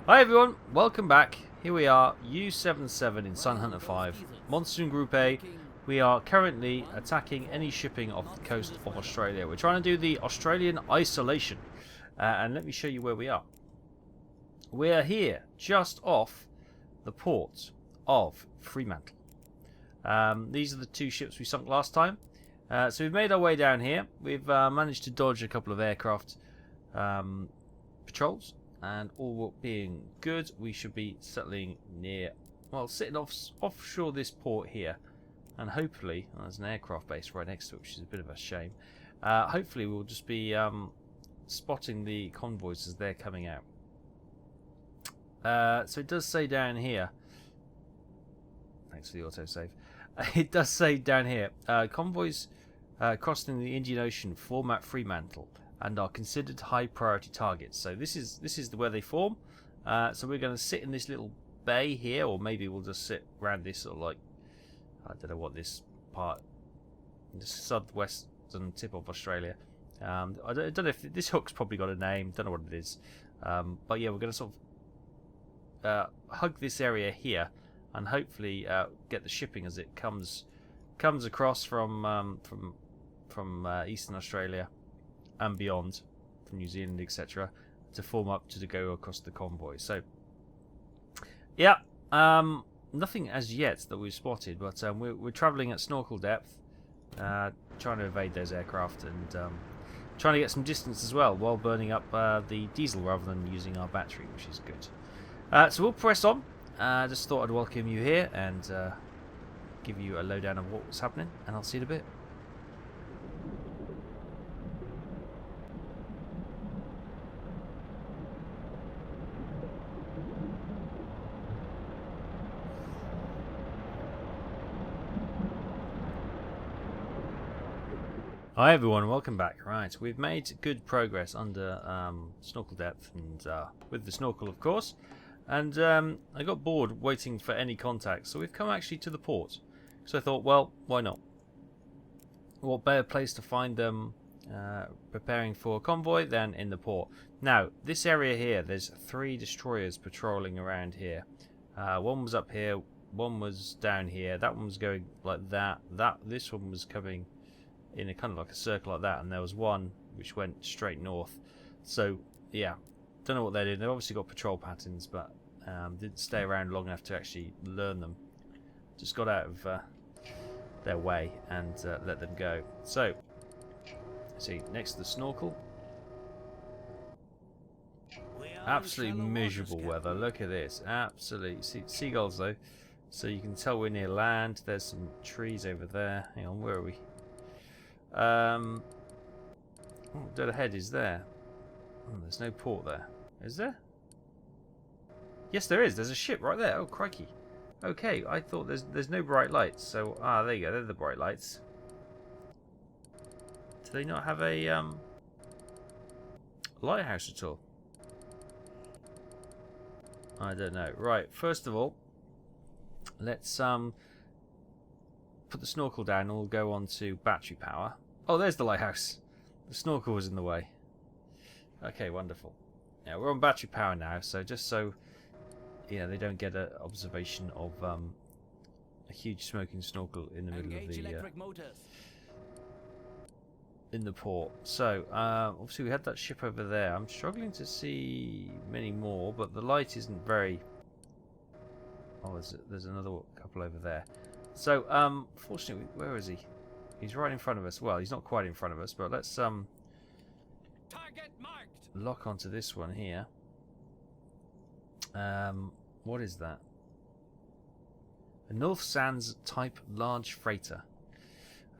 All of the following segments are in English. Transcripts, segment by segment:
Hi everyone, welcome back. Here we are, U-77 in Sun Hunter 5, Monsun Gruppe. We are currently attacking any shipping off the coast of Australia. We're trying to do the Australian isolation. And let me show you where we are. We're here, just off the port of Fremantle. These are the two ships we sunk last time. So we've made our way down here. We've managed to dodge a couple of aircraft patrols. And all being good, we should be settling near, well, sitting offshore this port here. And hopefully, well, there's an aircraft base right next to it, which is a bit of a shame. Hopefully we'll just be spotting the convoys as they're coming out. So it does say down here, thanks for the autosave, it does say down here, convoys crossing the Indian Ocean form at Fremantle and are considered high priority targets. So this is where they form. So we're going to sit in this little bay here, or maybe we'll just sit around this sort of like, I don't know what this part, the southwestern tip of Australia. I don't know if this hook's probably got a name. Don't know what it is. But yeah, we're going to sort of hug this area here, and hopefully get the shipping as it comes across from Eastern Australia and beyond, from New Zealand, etc., to form up to go across the convoy. So yeah, nothing as yet that we've spotted, but we're travelling at snorkel depth, trying to evade those aircraft, and trying to get some distance as well while burning up the diesel rather than using our battery, which is good. So we'll press on. Just thought I'd welcome you here and give you a lowdown of what's happening, and I'll see you in a bit. Hi everyone, welcome back. Right, we've made good progress under snorkel depth, and with the snorkel of course, and I got bored waiting for any contact, so we've come actually to the port. So I thought, well, why not? What better place to find them preparing for a convoy than in the port. Now, this area here, there's 3 destroyers patrolling around here. One was up here, one was down here, that one was going like that, this one was coming in a kind of like a circle like that, and there was one which went straight north. So yeah, don't know what they're doing. They've obviously got patrol patterns, but didn't stay around long enough to actually learn them. Just got out of their way and let them go. So see, next to the snorkel, absolutely miserable weather. Look at this, absolutely seagulls though, so you can tell we're near land. There's some trees over there. Hang on, where are we? Dead ahead is there. There's no port there. Is there? Yes, there is. There's a ship right there. Oh, crikey. Okay, I thought there's no bright lights. So, there you go. They're the bright lights. Do they not have a lighthouse at all? I don't know. Right, first of all, let's put the snorkel down and we'll go on to battery power. Oh, there's the lighthouse. The snorkel was in the way. Okay, wonderful. Yeah, we're on battery power now, so just so they don't get an observation of a huge smoking snorkel in the middle of the in the port. So obviously we had that ship over there. I'm struggling to see many more, but the light isn't very. Oh, there's another couple over there. So, fortunately, where is he? He's right in front of us. Well, he's not quite in front of us, but let's target marked. Lock onto this one here. What is that? A North Sands type large freighter.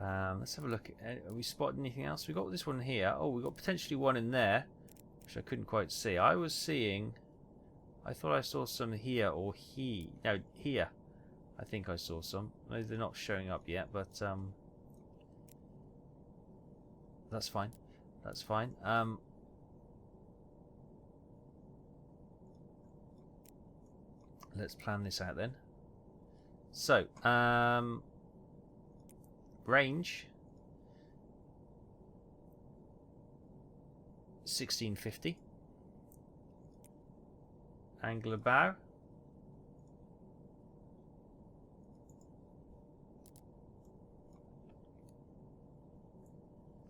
Let's have a look. Are we spotted anything else? We got this one here. Oh, we got potentially one in there, which I couldn't quite see. I was seeing. I thought I saw some here or no, here. I think I saw some. Maybe they're not showing up yet, but that's fine. That's fine. Let's plan this out then. So, range 1650. Angle of bow.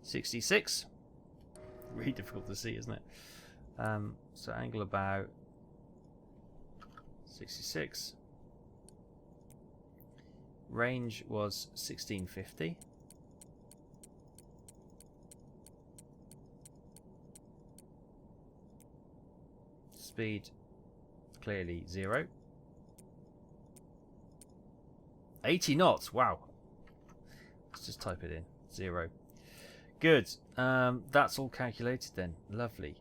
.66. Really difficult to see, isn't it? So angle of bow 66. Range was 1650. Speed clearly 0. 80 knots. Wow. Let's just type it in. 0. Good. That's all calculated then. Lovely.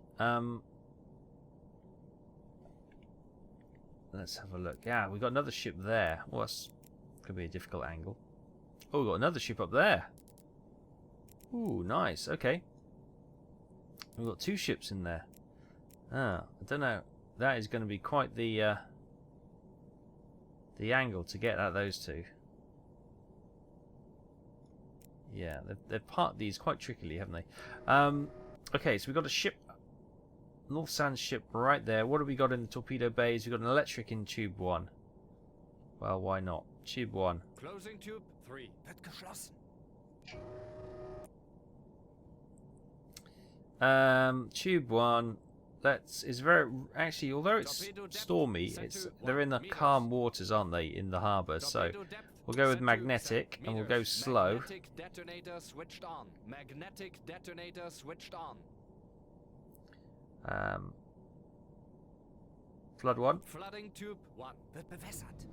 Let's have a look. Yeah, we've got another ship there. Well, that's could be a difficult angle. Oh, we've got another ship up there. Ooh, nice. Okay. We've got 2 ships in there. I don't know. That is going to be quite the angle to get at those 2. Yeah, they've parked these quite trickily, haven't they? Okay, so we've got a ship, North Sands ship right there. What have we got in the torpedo bays? We've got an electric in tube 1. Well, why not? Tube 1. Closing tube 3. Wird geschlossen. Tube 1. Is very actually, although it's stormy, they're in the calm waters, aren't they, in the harbour? So we'll go with magnetic, and we'll go slow. Magnetic detonator switched on. Magnetic detonator switched on. Flood 1. Flooding tube 1. Wird bewässert.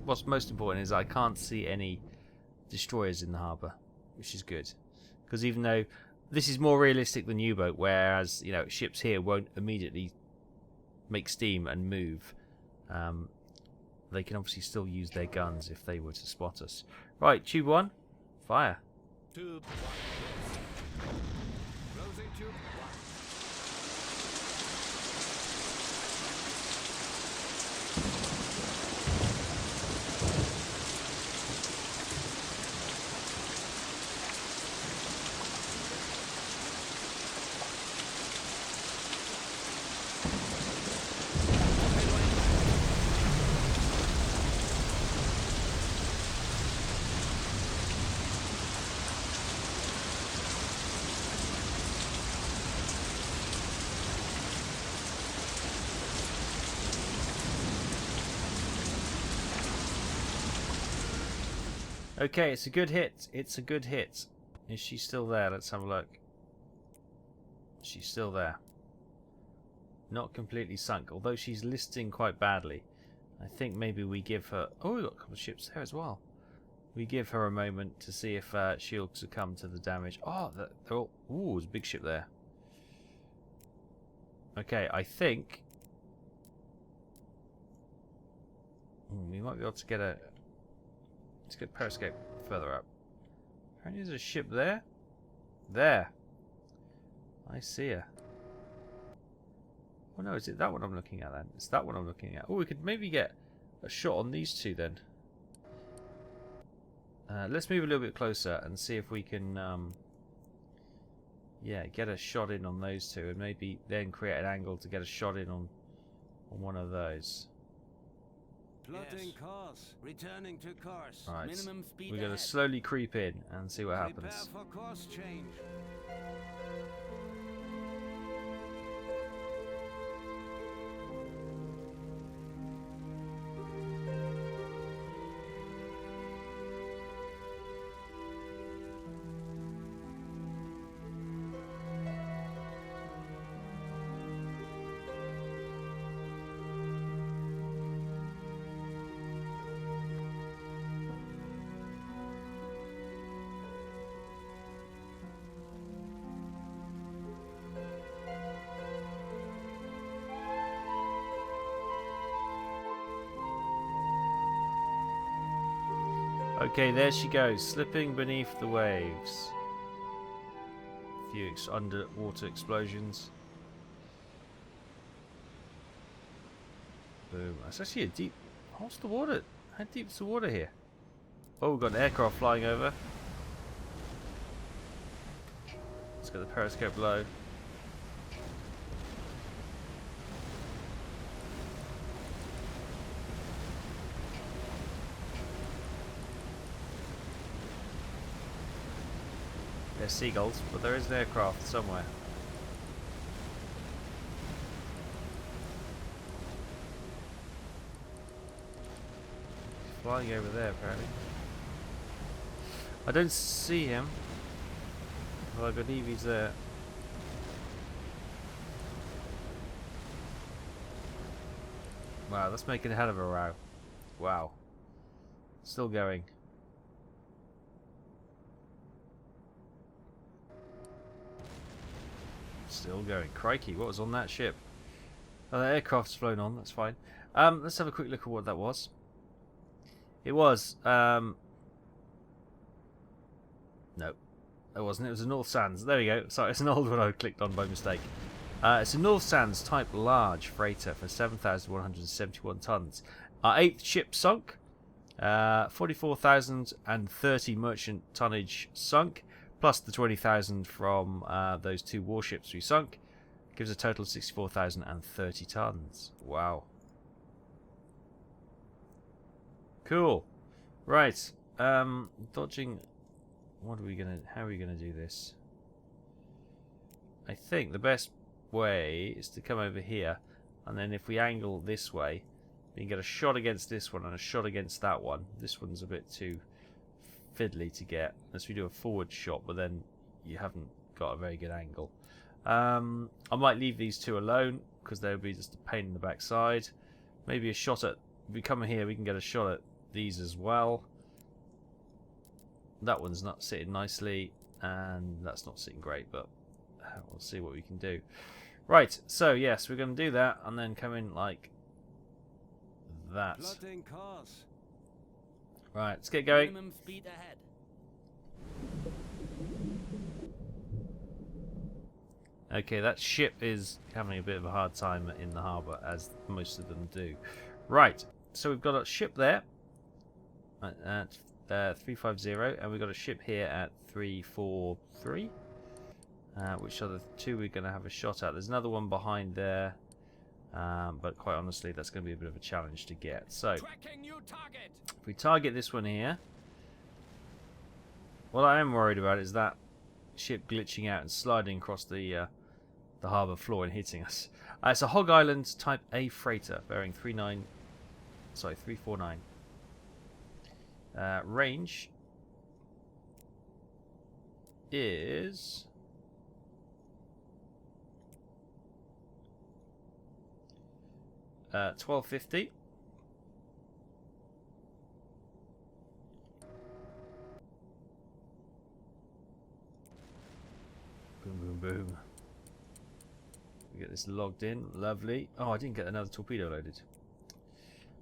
What's most important is I can't see any destroyers in the harbour, which is good, because even though this is more realistic than U-boat, whereas ships here won't immediately make steam and move, they can obviously still use their guns if they were to spot us. Right, tube 1, fire. Tube 1. Closing tube 1. Okay, it's a good hit. It's a good hit. Is she still there? Let's have a look. She's still there. Not completely sunk, although she's listing quite badly. I think maybe we give her... Oh, we've got a couple of ships there as well. We give her a moment to see if she'll succumb to the damage. Oh, they're all... Ooh, there's a big ship there. Okay, I think... we might be able to get a... Let's get periscope further up. Apparently there's a ship there. There. I see her. Oh no, is it that one I'm looking at then? It's that one I'm looking at. Oh, we could maybe get a shot on these 2 then. Let's move a little bit closer and see if we can yeah, get a shot in on those 2 and maybe then create an angle to get a shot in on one of those. Plotting course. Returning to course. Right. Minimum speed We're going to ahead. slowly creep in and see what Prepare happens. for course change. Okay, there she goes, slipping beneath the waves. A few underwater explosions. Boom. That's actually a deep... What's the water? How deep is the water here? Oh, we've got an aircraft flying over. Let's get the periscope low. They're seagulls, but there is an aircraft somewhere. He's flying over there, apparently. I don't see him. Well, I believe he's there. Wow, that's making a hell of a row. Wow. Still going. Still going. Crikey, what was on that ship? Oh, the aircraft's flown on, that's fine. Let's have a quick look at what that was. It was, no. It wasn't, it was a North Sands. There we go. Sorry, it's an old one I clicked on by mistake. It's a North Sands type large freighter for 7,171 tons. Our 8th ship sunk. 44,030 merchant tonnage sunk, plus the 20,000 from those 2 warships we sunk. Gives a total of 64,030 tons. Wow. Cool. Right. Dodging. How are we gonna do this? I think the best way is to come over here, and then if we angle this way, we can get a shot against this one and a shot against that one. This one's a bit too fiddly to get unless we do a forward shot, but then you haven't got a very good angle. I might leave these 2 alone because they'll be just a pain in the backside. Maybe a shot at. If we come here, we can get a shot at these as well. That one's not sitting nicely, and that's not sitting great, but we'll see what we can do. Right, so yes, we're going to do that, and then come in like that. Plotting course. Right, let's get going. Minimum speed ahead. Okay, that ship is having a bit of a hard time in the harbour, as most of them do. Right, so we've got a ship there at 350, and we've got a ship here at 343. Which are the 2 we're going to have a shot at. There's another one behind there, but quite honestly, that's going to be a bit of a challenge to get. So, if we target this one here, what I am worried about is that ship glitching out and sliding across the harbour floor and hitting us. It's a Hog Island Type A freighter, bearing 349. Range is 1250. Boom, boom, boom. We get this logged in. Lovely. Oh, I didn't get another torpedo loaded.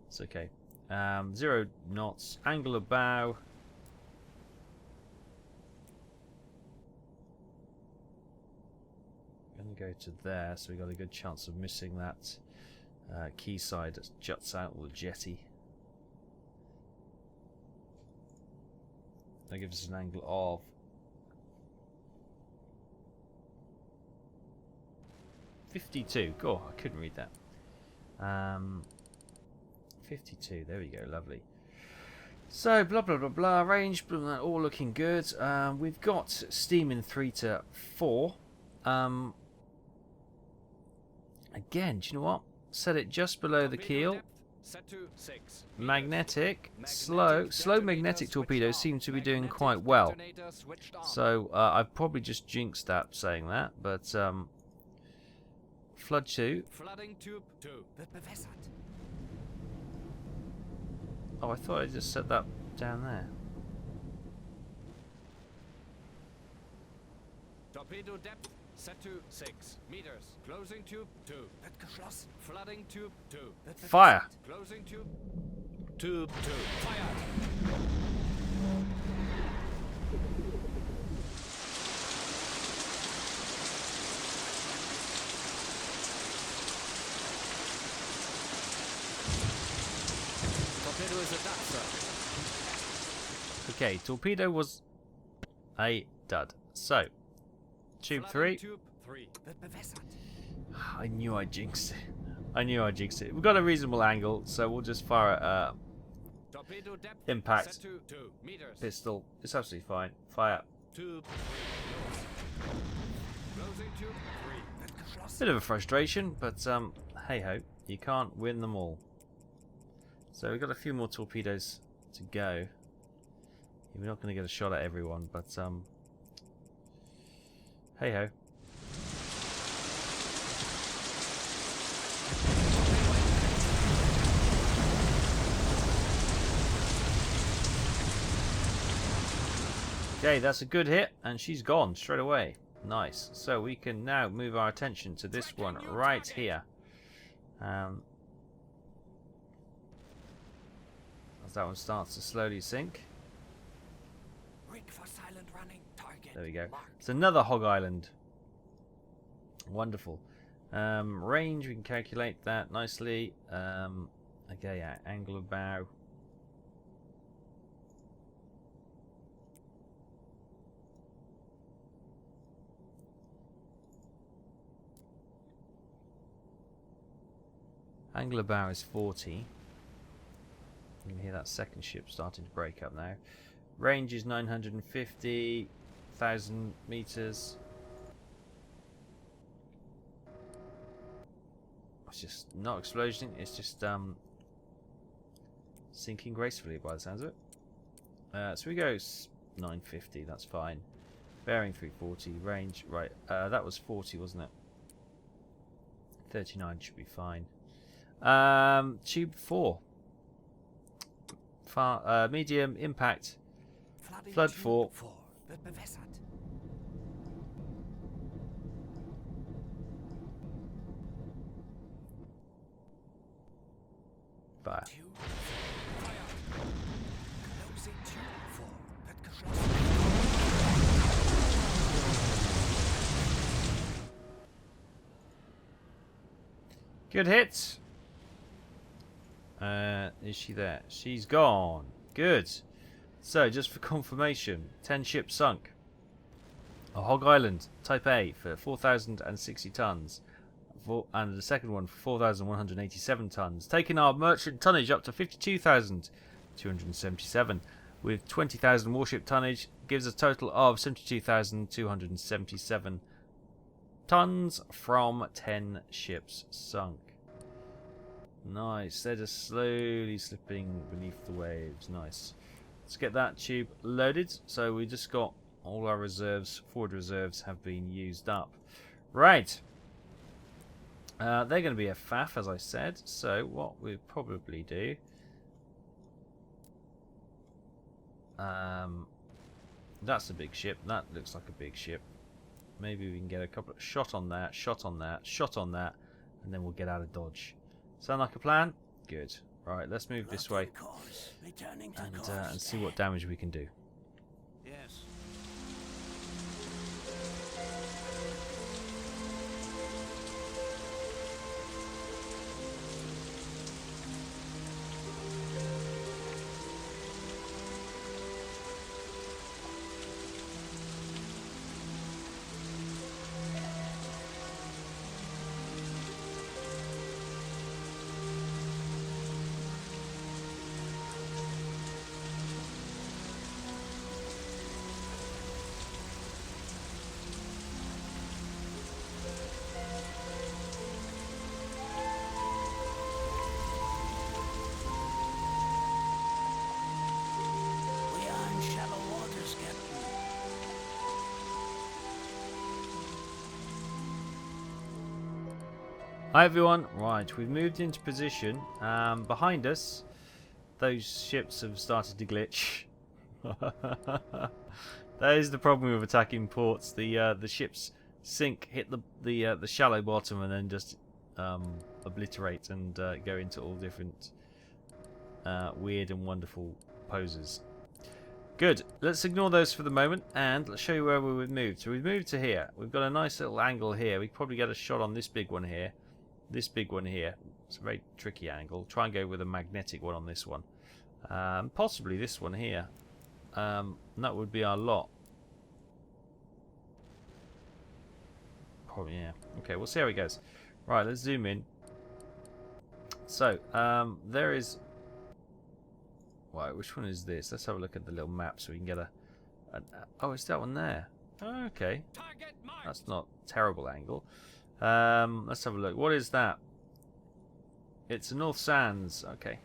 It's okay. 0 knots. Angle of bow. Going to go to there, so we got a good chance of missing that quayside that juts out, or the jetty. That gives us an angle of 52. Cool, I couldn't read that. 52, there we go, lovely. So, blah blah blah blah, range, blah, blah, all looking good. We've got steam in 3 to 4. Again, do you know what? Set it just below the keel. Set to 6. Magnetic, slow magnetic torpedoes seem to be doing quite well. So I've probably just jinxed that saying that, but flood 2. Flooding tube 2. Oh, I thought I just set that down there. Torpedo depth set to 6 meters. Closing tube 2. Flooding tube 2. Fire! Closing tube 2. Fire! Torpedo is a dud, sir. Okay, torpedo was a dud. So, tube 3. Tube 3. I knew I jinxed it. I knew I jinxed it. We've got a reasonable angle, so we'll just fire a Torpedo depth impact set to 2 meters. pistol. It's absolutely fine. Fire. Tube 3. Closing to 3. Wird geschlossen. Bit of a frustration, but hey ho, you can't win them all. So we've got a few more torpedoes to go. We're not going to get a shot at everyone, but hey ho. Okay, that's a good hit, and she's gone straight away. Nice. So we can now move our attention to this one right here. As that one starts to slowly sink. Rig for silent running. Target. There we go. Marked. It's another hog island. Wonderful. Range, we can calculate that nicely. Okay, yeah, angle of bow. Angle of bow is 40. You can hear that second ship starting to break up now. Range is 950,000 meters. It's just not explosioning, it's just sinking gracefully by the sounds of it. So we go 950, that's fine. Bearing 340, range, right, that was 40, wasn't it? 39 should be fine. Tube 4. Medium impact. Flood 4. Wird bewässert. Fire. Tube 4. Fire. Closing Tube 4. Wird geschlossen. Good hit. Is she there? She's gone. Good. So, just for confirmation, 10 ships sunk. A Hog Island, Type A, for 4,060 tons. And the second one for 4,187 tons. Taking our merchant tonnage up to 52,277. With 20,000 warship tonnage, gives a total of 72,277 tons from 10 ships sunk. Nice, they're just slowly slipping beneath the waves. Nice. Let's get that tube loaded. So we just got all our reserves, forward reserves have been used up. Right. They're going to be a faff, as I said. So what we'll probably do... that's a big ship. That looks like a big ship. Maybe we can get a couple of shot on that, shot on that, shot on that, and then we'll get out of dodge. Sound like a plan? Good. Right, let's move this way and see what damage we can do. Yes. Hi everyone, right, we've moved into position. Behind us, those ships have started to glitch. That is the problem with attacking ports. The ships sink, hit the shallow bottom, and then just obliterate and go into all different weird and wonderful poses. Good. Let's ignore those for the moment, and let's show you where we would move. So we've moved to here. We've got a nice little angle here. We could probably get a shot on this big one here. This big one here. It's a very tricky angle. Try and go with a magnetic one on this one. Possibly this one here. That would be our lot. Probably, yeah. Okay, we'll see how it goes. Right, let's zoom in. So, there is... Right, which one is this? Let's have a look at the little map so we can get a... Oh, it's that one there. Okay, Target marked. that's not a terrible angle. Let's have a look. What is that? It's a North Sands. Okay.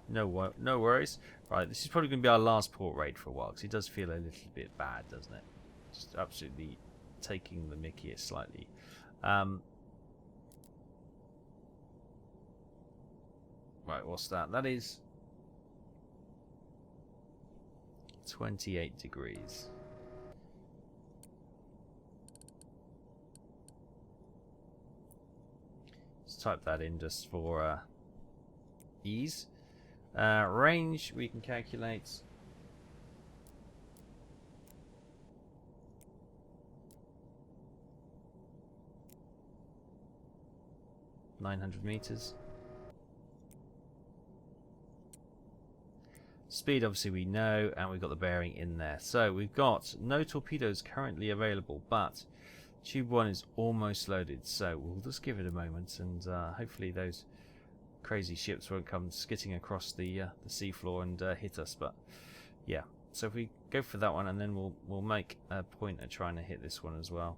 No worries. Right, this is probably going to be our last port raid for a while, because it does feel a little bit bad, doesn't it? Just absolutely taking the mickey slightly. Right, what's that? That is 28 degrees. Let's type that in just for ease. Range we can calculate. $900 meters. Speed obviously we know, and we've got the bearing in there. So we've got no torpedoes currently available, but Tube 1 is almost loaded. So we'll just give it a moment, and hopefully those crazy ships won't come skitting across the seafloor and hit us. But yeah, so if we go for that one, and then we'll make a point at trying to hit this one as well.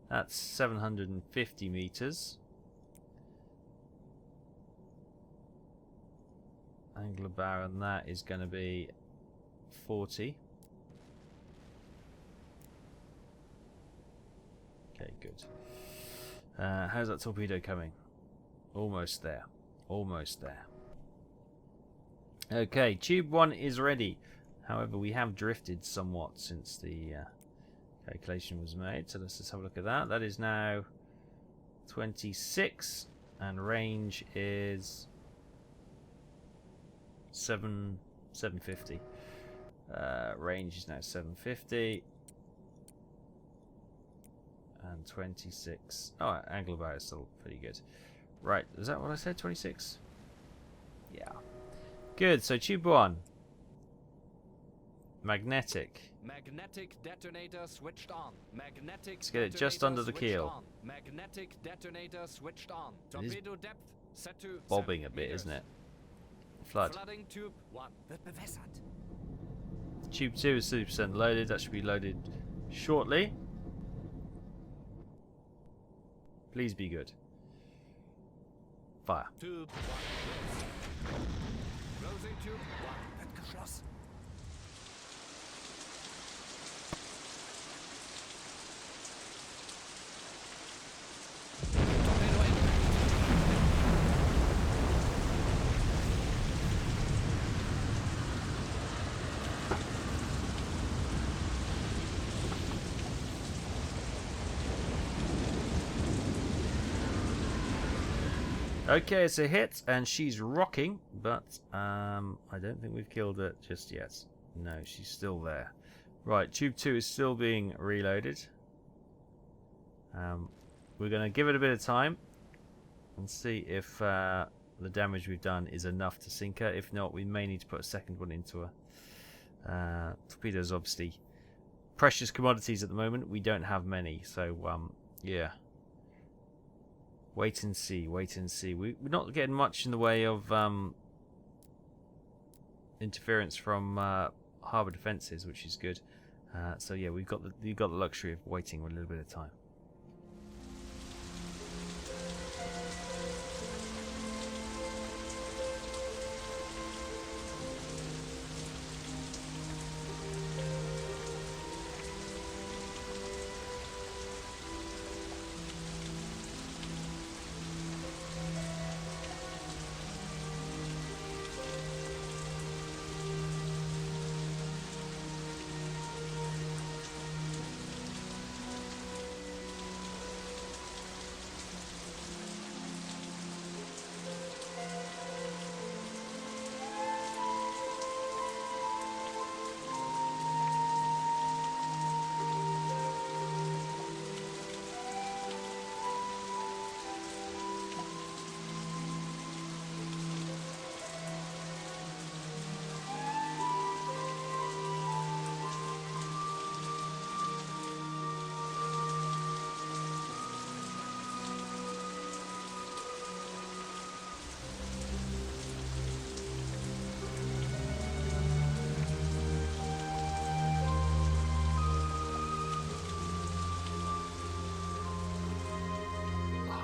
That's 750 meters. Angle of bow on that is going to be 40. Okay, good. How's that torpedo coming? Almost there. Almost there. Okay, Tube 1 is ready. However, we have drifted somewhat since the calculation was made. So let's just have a look at that. That is now 26, and range is 750. Range is now 750 and 26. Oh, angle of bow is still pretty good. Right, is that what I said? 26? Yeah. Good. So Tube 1, magnetic. Magnetic detonator switched on. Magnetic. Let's get it just under the keel. On. Magnetic detonator switched on. It is Torpedo depth set to bobbing 7 a bit, meters. isn't it? Flood. Flooding tube 1 wird bewässert. Tube 2 is 60% loaded. That should be loaded shortly. Please be good. Fire. Tube 1 closing tube 1 wird geschlossen. Torpedo impact. Okay, it's a hit, and she's rocking, but I don't think we've killed her just yet. No, she's still there. Right, Tube 2 is still being reloaded. We're going to give it a bit of time and see if the damage we've done is enough to sink her. If not, we may need to put a second one into her. Torpedoes, obviously, precious commodities at the moment. We don't have many, so yeah. Wait and see, wait and see. We're not getting much in the way of interference from harbour defences, which is good. So yeah, you've got the luxury of waiting a little bit of time.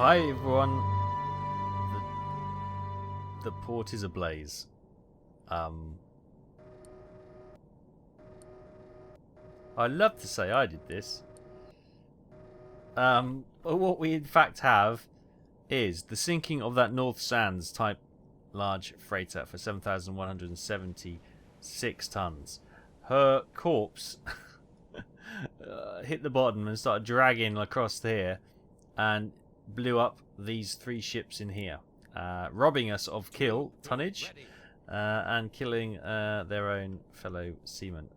Hi everyone. The port is ablaze. I'd love to say I did this. But what we in fact have is the sinking of that North Sands type large freighter for 7,176 tons. Her corpse hit the bottom and started dragging across here and blew up these 3 ships in here, robbing us of kill tonnage and killing their own fellow seamen.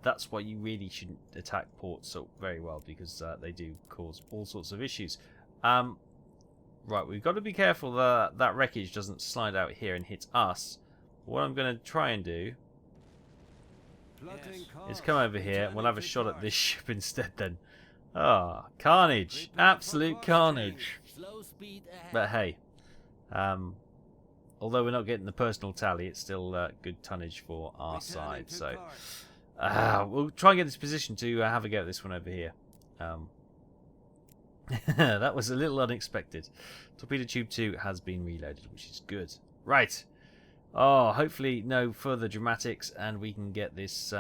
That's why you really shouldn't attack ports so very well, because they do cause all sorts of issues. Right, we've got to be careful that that wreckage doesn't slide out here and hit us. What I'm going to try and do is come over here and we'll have a shot at this ship instead then. Ah, carnage. Absolute carnage. But hey, although we're not getting the personal tally, it's still good tonnage for our side. So we'll try and get this position to have a go at this one over here. That was a little unexpected. Torpedo Tube 2 has been reloaded, which is good. Right. Oh, hopefully no further dramatics and we can get this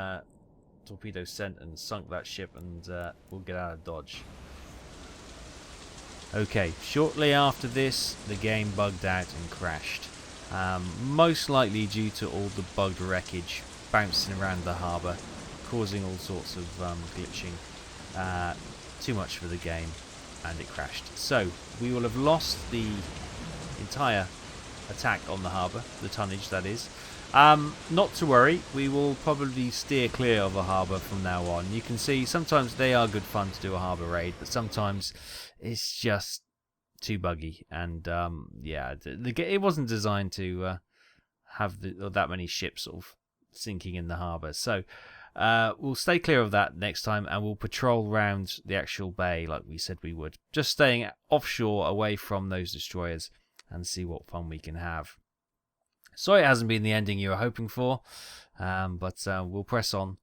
torpedo sent and sunk that ship, and we'll get out of Dodge. Okay, shortly after this, the game bugged out and crashed. Most likely due to all the bugged wreckage bouncing around the harbour, causing all sorts of glitching. Too much for the game, and it crashed. So we will have lost the entire attack on the harbour, the tonnage that is. Not to worry, we will probably steer clear of a harbour from now on. You can see sometimes they are good fun to do a harbour raid, but sometimes it's just too buggy, and yeah, it wasn't designed to have that many ships sort of sinking in the harbour. So we'll stay clear of that next time, and we'll patrol round the actual bay like we said we would, just staying offshore away from those destroyers, and see what fun we can have. Sorry it hasn't been the ending you were hoping for, but we'll press on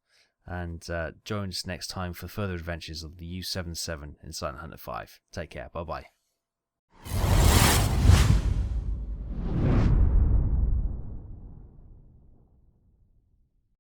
and join us next time for further adventures of the U-77 in Silent Hunter 5. Take care, bye bye.